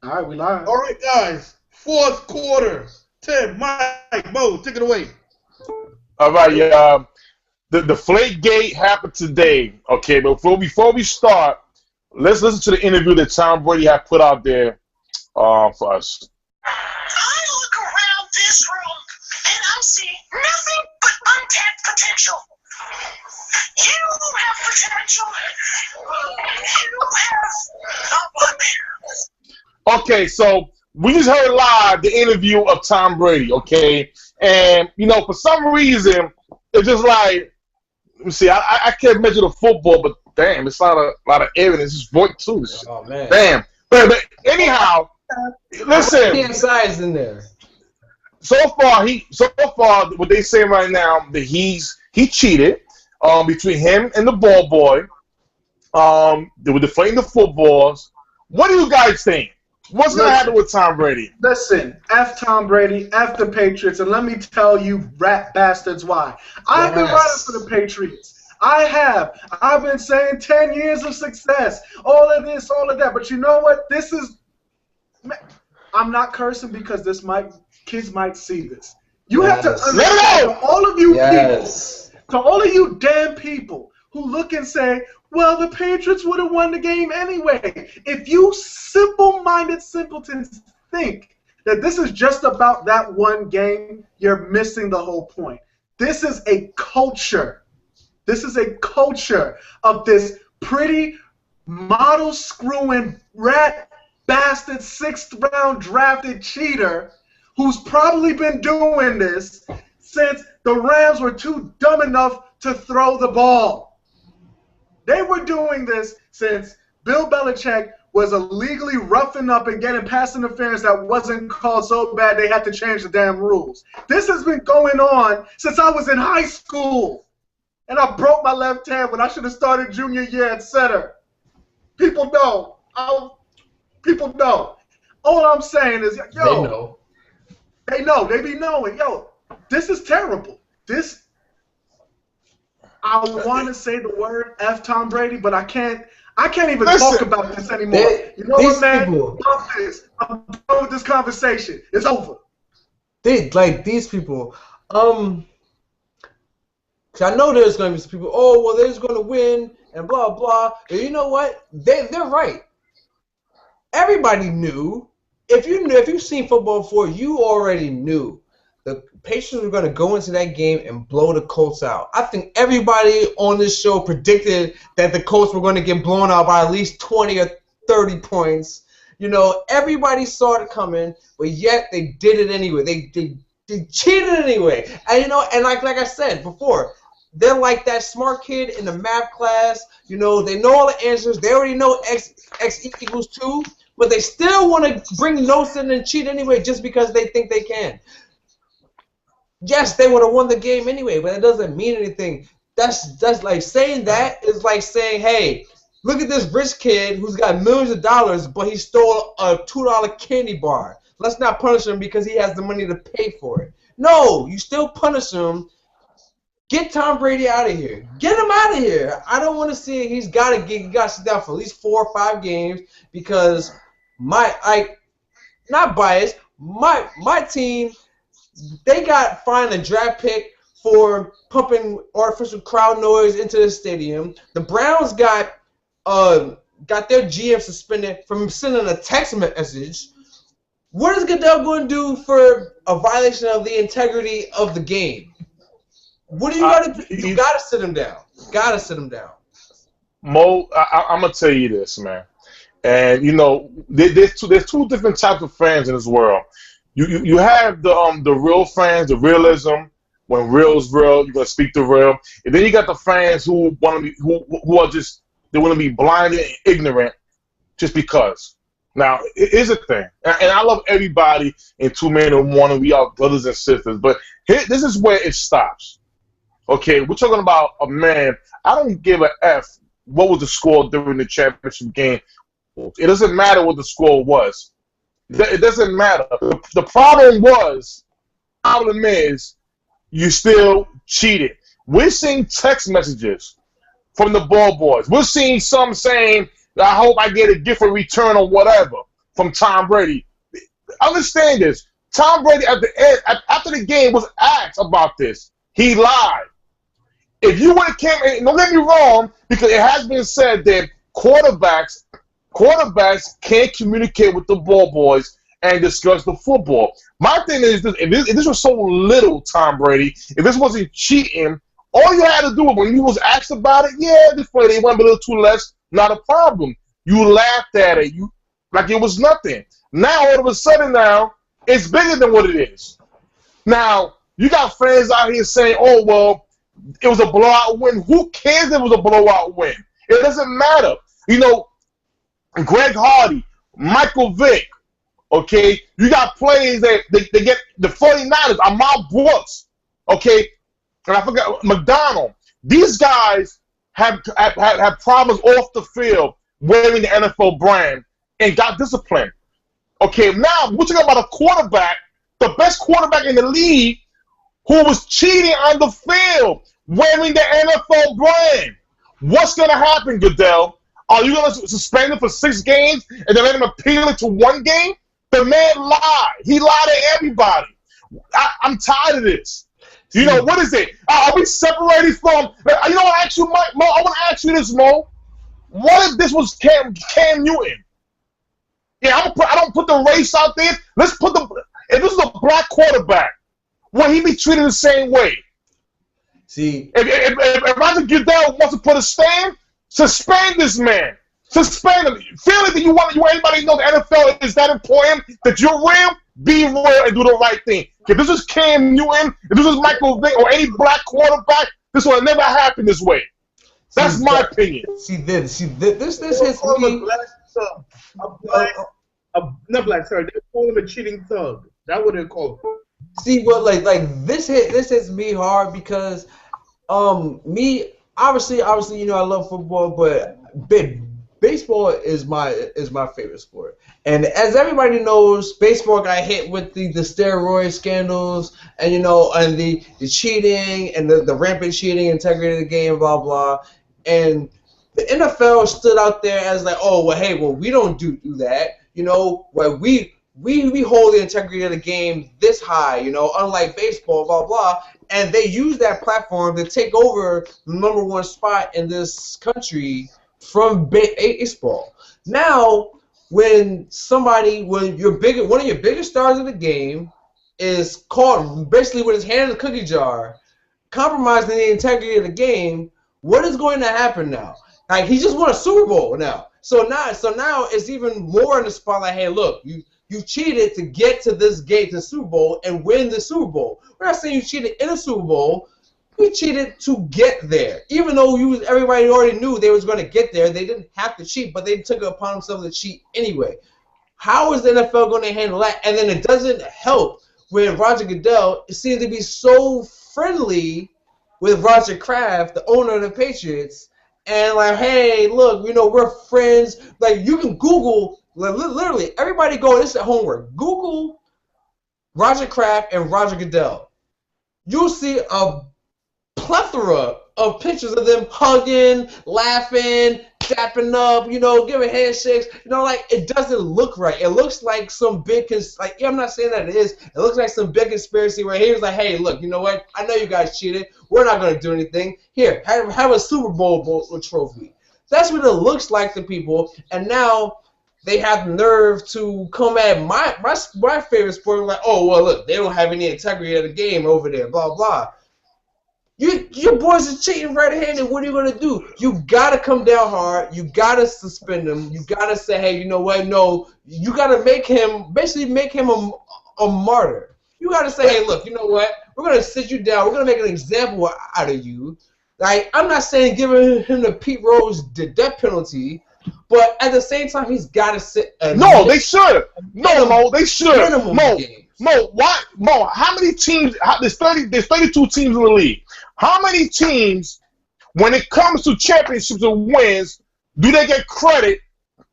All right, we live. All right, guys. Fourth quarter. Tim, Mike, Mo, take it away. All right, yeah. The Deflate Gate happened today. Okay, but before we start, let's listen to the interview that Tom Brady had put out there for us. I look around this room and I'm seeing nothing but untapped potential. You have potential. You have Okay, so we just heard live the interview of Tom Brady, okay? And, you know, for some reason, it's just like, let me see, I can't measure the football, but damn, it's a lot of evidence. It's void too. Oh, man. Damn. But anyhow, listen. PSI in there. So far, what they say right now, that he cheated between him and the ball boy. They were deflating the footballs. What do you guys think? What's going to happen with Tom Brady? Listen, F Tom Brady, F the Patriots, and let me tell you rat bastards why. I've been running for the Patriots. I have. I've been saying 10 years of success, all of this, all of that. But you know what? This is – I'm not cursing because kids might see this. You have to understand, to all of you people, to all of you damn people who look and say, well, the Patriots would have won the game anyway. If you simple-minded simpletons think that this is just about that one game, you're missing the whole point. This is a culture. This is a culture of this pretty model-screwing rat bastard sixth-round drafted cheater who's probably been doing this since the Rams were too dumb enough to throw the ball. They were doing this since Bill Belichick was illegally roughing up and getting pass interference that wasn't called so bad they had to change the damn rules. This has been going on since I was in high school. And I broke my left hand when I should have started junior year at center. People know. People know. All I'm saying is, yo. They know. They be knowing. Yo, this is terrible. I want to say the word F Tom Brady, but I can't even talk about this anymore. You know what, man? I'm done with this conversation. It's over. These people. Cause I know there's gonna be some people. Oh, well, they're just gonna win and blah blah. And you know what? They're right. Everybody knew. If you've seen football before, you already knew the Patriots were going to go into that game and blow the Colts out. I think everybody on this show predicted that the Colts were going to get blown out by at least 20 or 30 points. You know, everybody saw it coming, but yet they did it anyway. They cheated anyway. And you know, and like I said before, they're like that smart kid in the math class. You know, they know all the answers. They already know x equals 2, but they still want to bring notes in and cheat anyway just because they think they can. Yes, they would have won the game anyway, but it doesn't mean anything. That's like saying that is like saying, hey, look at this rich kid who's got millions of dollars, but he stole a $2 candy bar. Let's not punish him because he has the money to pay for it. No, you still punish him. Get Tom Brady out of here. Get him out of here. I don't want to see it. He got to sit down for at least 4 or 5 games because not biased, my team. They got fined a draft pick for pumping artificial crowd noise into the stadium. The Browns got their GM suspended from sending a text message. What is Goodell going to do for a violation of the integrity of the game? What do you got to do? You got to sit him down. Got to sit him down. Mo, I'm gonna tell you this, man. And you know, there's two different types of fans in this world. You have the real fans, the realism. When real's real, you're gonna speak the real. And then you got the fans who want to be who are just they want to be blind and ignorant just because. Now, here's the thing, and I love everybody in 2 Men and One, and we are brothers and sisters. But this is where it stops. Okay, we're talking about a man. I don't give a F what was the score during the championship game. It doesn't matter what the score was. It doesn't matter. The problem is, you still cheated. We're seeing text messages from the ball boys. We're seeing some saying, I hope I get a different return or whatever. from Tom Brady. Understand this. Tom Brady at the end, after the game, was asked about this. He lied. If you would have came, and don't get me wrong, because it has been said that quarterbacks can't communicate with the ball boys and discuss the football. My thing is this: if this was so little, Tom Brady, if this wasn't cheating, all you had to do when he was asked about it, yeah, this play they went a little too less, not a problem. You laughed at it, you like it was nothing. Now all of a sudden, now it's bigger than what it is. Now you got fans out here saying, "Oh well, it was a blowout win." Who cares if it was a blowout win? It doesn't matter. You know, Greg Hardy, Michael Vick, okay? You got players that they get the 49ers, Ahmad Brooks, okay? And I forgot McDonald. These guys have problems off the field wearing the NFL brand and got disciplined. Okay, now we're talking about a quarterback, the best quarterback in the league, who was cheating on the field wearing the NFL brand. What's going to happen, Goodell? Are you going to suspend him for 6 games and then let him appeal it to 1 game? The man lied. He lied to everybody. I'm tired of this. You know, what is it? Are we separated from... You know what? Actually, Mo, I want to ask you this, Mo. What if this was Cam Newton? Yeah, I don't put the race out there. Let's put the... If this is a black quarterback, will he be treated the same way? See, if Roger Goodell wants to put a stand, suspend this man. Suspend him. Feel it that you want anybody to know the NFL is that important, that you're real, be real and do the right thing. If this is Cam Newton, if this is Michael Vick or any black quarterback, this will never happen this way. That's my opinion. This hits me. Not black, sorry. They call him a cheating thug. That's what they call him. See, what this hits me hard because me obviously you know I love football, but baseball is my favorite sport. And as everybody knows, baseball got hit with the steroid scandals and you know and the cheating and the rampant cheating, integrity of the game, blah blah. And the NFL stood out there as like, oh well, hey, well we don't do that, you know, well we hold the integrity of the game this high, you know, unlike baseball, blah, blah. And they use that platform to take over the #1 spot in this country from baseball. Now, when one of your biggest stars of the game is caught basically with his hand in the cookie jar, compromising the integrity of the game, what is going to happen now? Like, he just won a Super Bowl now. So now it's even more in the spotlight. Hey, look, you cheated to get to this gate to Super Bowl and win the Super Bowl. We're not saying you cheated in a Super Bowl. You cheated to get there. Even though everybody already knew they was going to get there, they didn't have to cheat, but they took it upon themselves to cheat anyway. How is the NFL going to handle that? And then it doesn't help when Roger Goodell seems to be so friendly with Roger Kraft, the owner of the Patriots, and like, hey, look, you know, we're friends. Like, you can Google... Literally, everybody go, this is homework. Google Roger Kraft and Roger Goodell. You'll see a plethora of pictures of them hugging, laughing, dapping up, you know, giving handshakes. You know, like, it doesn't look right. It looks like some big, I'm not saying that it is. It looks like some big conspiracy where he was like, hey, look, you know what? I know you guys cheated. We're not going to do anything. Here, have a Super Bowl trophy. That's what it looks like to people. And now... they have the nerve to come at my favorite sport like, oh, well, look, they don't have any integrity of the game over there, blah, blah. Your boys are cheating right-handed. What are you going to do? You got to come down hard. You got to suspend him. You got to say, hey, you know what? No, you got to make him a martyr. You got to say, hey, look, you know what? We're going to sit you down. We're going to make an example out of you. Like, I'm not saying giving him the Pete Rose death penalty, but at the same time, he's got to sit. No, they should. No, Mo, they should. Mo, why? Mo, how many teams? There's 32 teams in the league. How many teams, when it comes to championships and wins, do they get credit?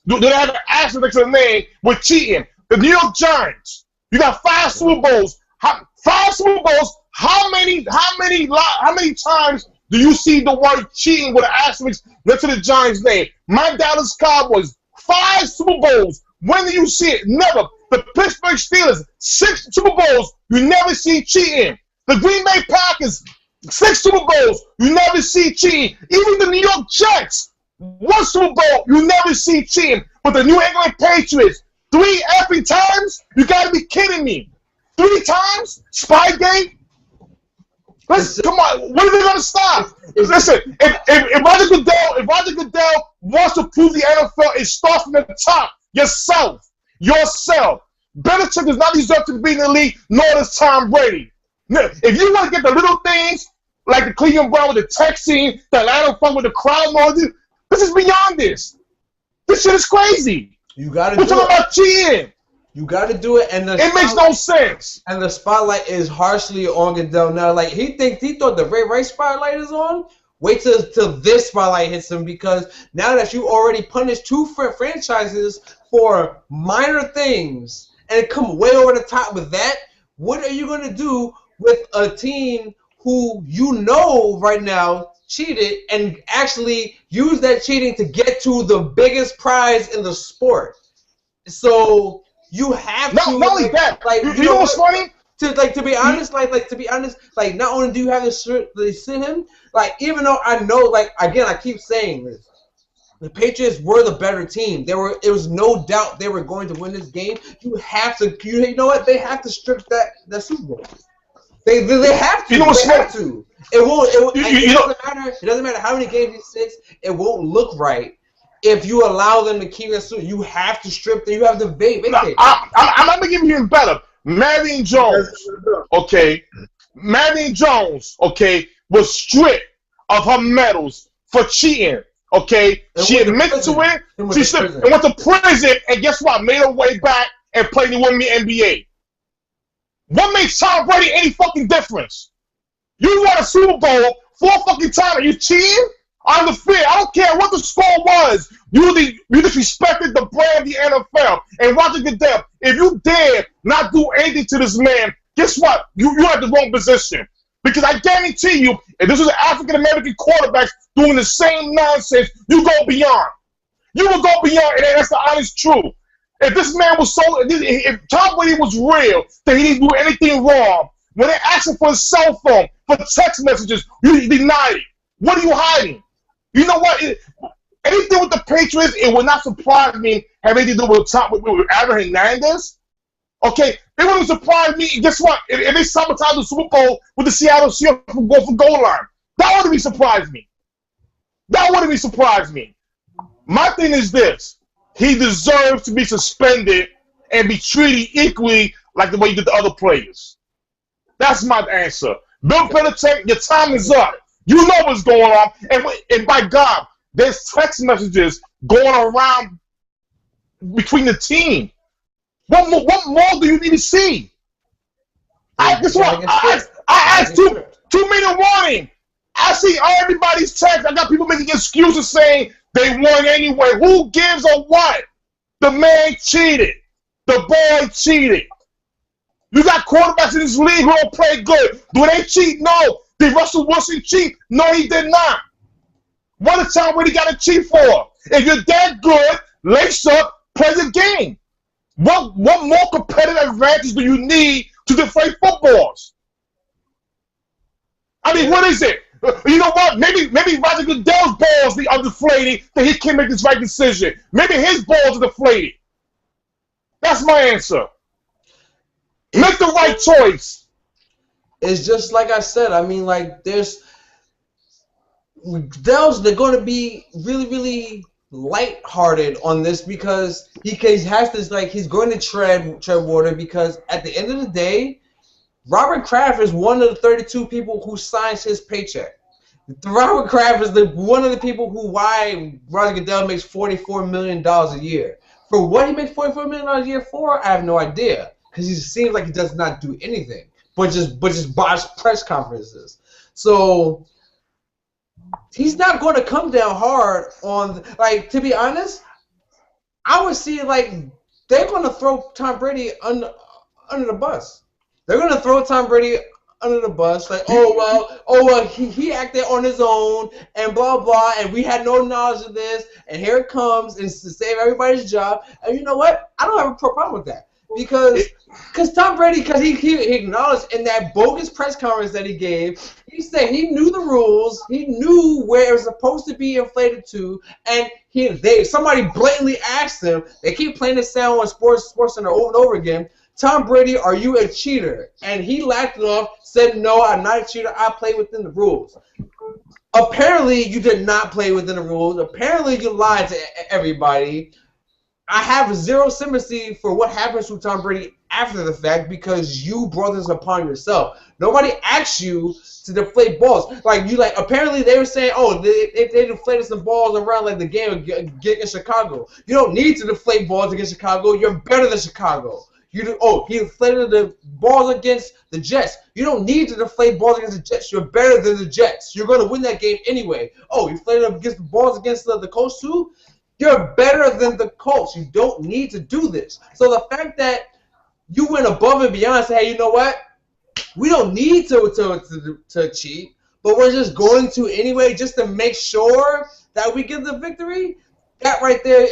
Do they have an asterisk next to the name with cheating? The New York Giants. You got 5 Super Bowls. 5 Super Bowls. How many times do you see the word cheating with an asterisk next to the Giants' name? My Dallas Cowboys, 5 Super Bowls When do you see it? Never. The Pittsburgh Steelers, 6 Super Bowls, you never see cheating. The Green Bay Packers, 6 Super Bowls, you never see cheating. Even the New York Jets, 1 Super Bowl, you never see cheating. But the New England Patriots, 3 effing times? You gotta be kidding me. 3 times? Spygate? Come on, when are they gonna stop? Listen, if Roger Goodell wants to prove the NFL, it starts from the top. Yourself. Belichick does not deserve to be in the league, nor does Tom Brady. If you want to get the little things, like the Cleveland Browns with the texting, the Atlanta Funk with the crowd noise, this is beyond this. This shit is crazy. You gotta We're talking about cheating. You gotta do it, and it makes no sense. And the spotlight is harshly on Goodell now. Like he thought the Ray Rice spotlight is on. Wait till this spotlight hits him, because now that you already punished 2 franchises for minor things and come way over the top with that, what are you gonna do with a team who you know right now cheated and actually use that cheating to get to the biggest prize in the sport? So you have to. Not only that, you know what's funny? To be honest, not only do you have to sit him, like, even though I know, like, again, I keep saying this, the Patriots were the better team. It was no doubt they were going to win this game. You have to, you know what? They have to strip that Super Bowl. They have to. You know what's they have to. It doesn't matter how many games he sits. It won't look right if you allow them to keep that suit. You have to strip them. You have to vacate. I'm going to give you even better. Marion Jones, was stripped of her medals for cheating, She admitted to it. She slipped and went to prison, and guess what? Made her way back and played in the Women's NBA. What makes Tom Brady any fucking difference? You won a Super Bowl 4 fucking times. Are you cheating? On the field, I don't care what the score was. You disrespected the brand of the NFL. And Roger Goodell, if you dare not do anything to this man, guess what? You had the wrong position. Because I guarantee you, if this was an African-American quarterback doing the same nonsense, you go beyond. You will go beyond, and that's the honest truth. If this man was if Tom Brady was real, that he didn't do anything wrong, when they asked him for his cell phone, for text messages, you denied it. What are you hiding? You know what? Anything with the Patriots, it would not surprise me have anything to do with Aaron Hernandez. It wouldn't surprise me. Guess what? If they sabotage the Super Bowl with the Seattle Seahawks for goal line, that wouldn't be surprise me. My thing is this: he deserves to be suspended and be treated equally like the way you did the other players. That's my answer. Bill Belichick, your time is up. You know what's going on, and by God, there's text messages going around between the team. What more do you need to see? I asked 2-minute warning. I see everybody's text. I got people making excuses saying they won anyway. Who gives a what? The man cheated. The boy cheated. You got quarterbacks in this league who don't play good. Do they cheat? No. Did Russell Wilson cheat? No, he did not. What did Tom Brady got to cheat for? If you're that good, lace up, play the game. What more competitive advantage do you need to deflate footballs? I mean, what is it? You know what? Maybe Roger Goodell's balls are deflated that he can't make this right decision. Maybe his balls are deflated. That's my answer. Make the right choice. It's just like I said. I mean, like, they're going to be really, really lighthearted on this because he has this, like, he's going to tread water, because at the end of the day, Robert Kraft is one of the 32 people who signs his paycheck. Robert Kraft is one of the people why Roger Goodell makes $44 million a year. For what he makes $44 million a year for, I have no idea, because he seems like he does not do anything but just botch press conferences. So he's not going to come down hard on, like, to be honest, I would see, like, they're going to throw Tom Brady under the bus. They're going to throw Tom Brady under the bus, like, oh well, he acted on his own and blah blah, and we had no knowledge of this, and here it comes, and it's to save everybody's job. And you know what? I don't have a problem with that because Tom Brady, because he acknowledged in that bogus press conference that he gave, he said he knew the rules, he knew where it was supposed to be inflated to, and somebody blatantly asked him. They keep playing this sound on Sports Center over and over again. Tom Brady, are you a cheater? And he laughed it off, said, no, I'm not a cheater. I play within the rules. Apparently, you did not play within the rules. Apparently, you lied to everybody. I have zero sympathy for what happens to Tom Brady after the fact because you brought this upon yourself. Nobody asked you to deflate balls. Apparently they were saying, oh, they deflated some balls around like the game against Chicago. You don't need to deflate balls against Chicago. You're better than Chicago. He deflated the balls against the Jets. You don't need to deflate balls against the Jets. You're better than the Jets. You're going to win that game anyway. Oh, you deflated against the balls against the Colts too? You're better than the Colts. You don't need to do this. So the fact that you went above and beyond and said, hey, you know what? We don't need to cheat, but we're just going to anyway just to make sure that we get the victory. That right there,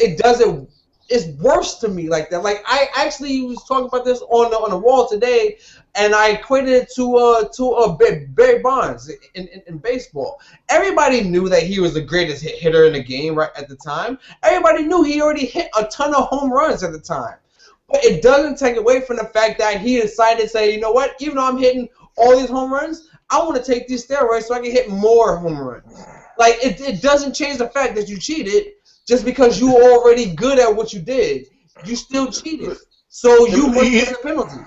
it's worse to me like that. Like I actually was talking about this on the wall today, and I equated it to Barry Bonds in baseball. Everybody knew that he was the greatest hitter in the game right at the time. Everybody knew he already hit a ton of home runs at the time. But it doesn't take away from the fact that he decided to say, you know what, even though I'm hitting all these home runs, I want to take these steroids so I can hit more home runs. Like, it doesn't change the fact that you cheated just because you were already good at what you did. You still cheated. So you must get a penalty.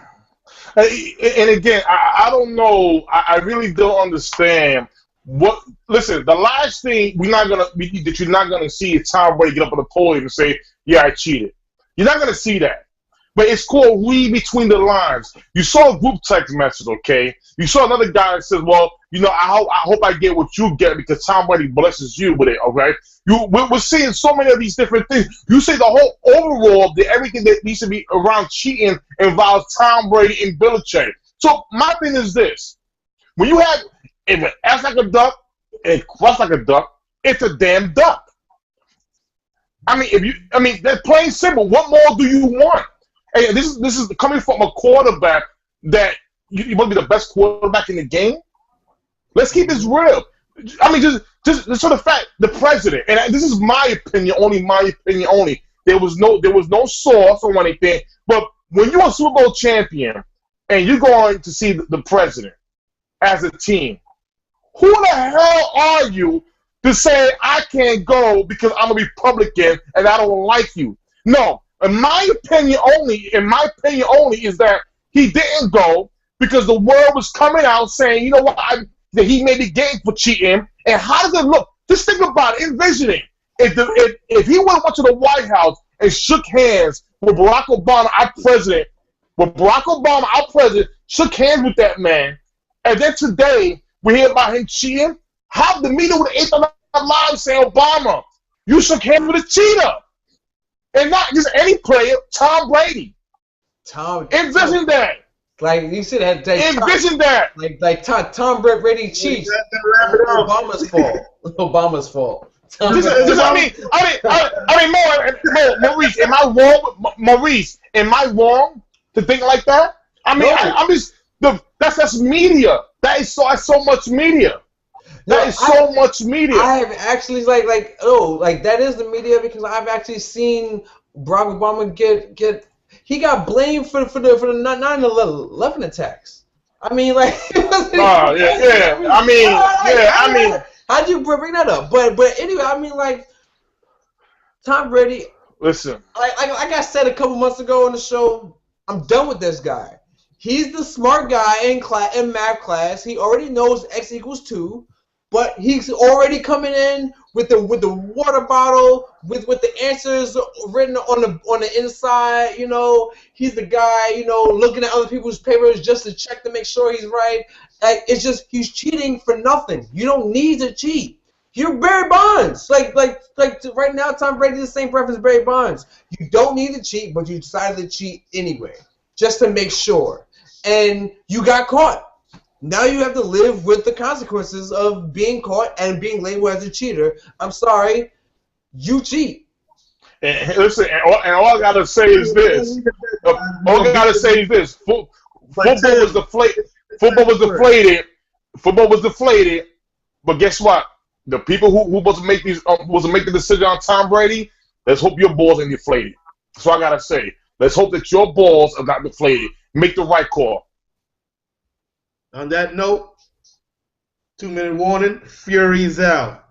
And again, I don't know. I really don't understand what. Listen, the last thing you're not gonna see is Tom Brady get up on the podium and say, "Yeah, I cheated." You're not gonna see that. But it's called read between the lines. You saw a group text message, okay? You saw another guy that says, well, you know, I hope I get what you get because Tom Brady blesses you with it, okay? We're seeing so many of these different things. You say the whole overall, everything that needs to be around cheating involves Tom Brady and Belichick. So my thing is this. When you have, if it acts like a duck and quacks like a duck, it's a damn duck. That's plain simple. What more do you want? Hey, this is coming from a quarterback that you want to be the best quarterback in the game. Let's keep this real. I mean, just for the fact, the president, and this is my opinion only. There was no source or anything. But when you're a Super Bowl champion and you're going to see the president as a team, who the hell are you to say I can't go because I'm a Republican and I don't like you? No. In my opinion only, is that he didn't go because the world was coming out saying, you know what, that he may be getting for cheating. And how does it look? Just think about it, envisioning. If he would have went to the White House and shook hands with Barack Obama, our president, shook hands with that man, and then today we hear about him cheating, how the media would have ate the live saying, Obama, you shook hands with a cheater. And not just any player, Tom Brady. Envision that. Like you said, envision that. Like Tom Brady cheats. Obama's fault. Obama's fault. Maurice, am I wrong? Maurice, am I wrong to think like that? That's media. That's so much media. Much media. I have actually that is the media because I've actually seen Barack Obama get he got blamed for the 9/11 attacks. I mean, like. How'd you bring that up? But anyway, I mean, like, Tom Brady. Listen. Like I said a couple months ago on the show, I'm done with this guy. He's the smart guy in math class. He already knows X equals 2. But he's already coming in with the water bottle, with the answers written on the inside. You know, he's the guy, you know, looking at other people's papers just to check to make sure he's right. Like, it's just he's cheating for nothing. You don't need to cheat. You're Barry Bonds. Like right now, Tom Brady is the same preference as Barry Bonds. You don't need to cheat, but you decided to cheat anyway, just to make sure. And you got caught. Now you have to live with the consequences of being caught and being labeled as a cheater. I'm sorry, you cheat. And listen, and all I gotta say is this. All I gotta say is this. Football was deflated. Football was deflated. Football was deflated. But guess what? The people who was to make the decision on Tom Brady. Let's hope your balls ain't deflated. That's what I gotta say. Let's hope that your balls are not deflated. Make the right call. On that note, 2-minute warning. Fury's out.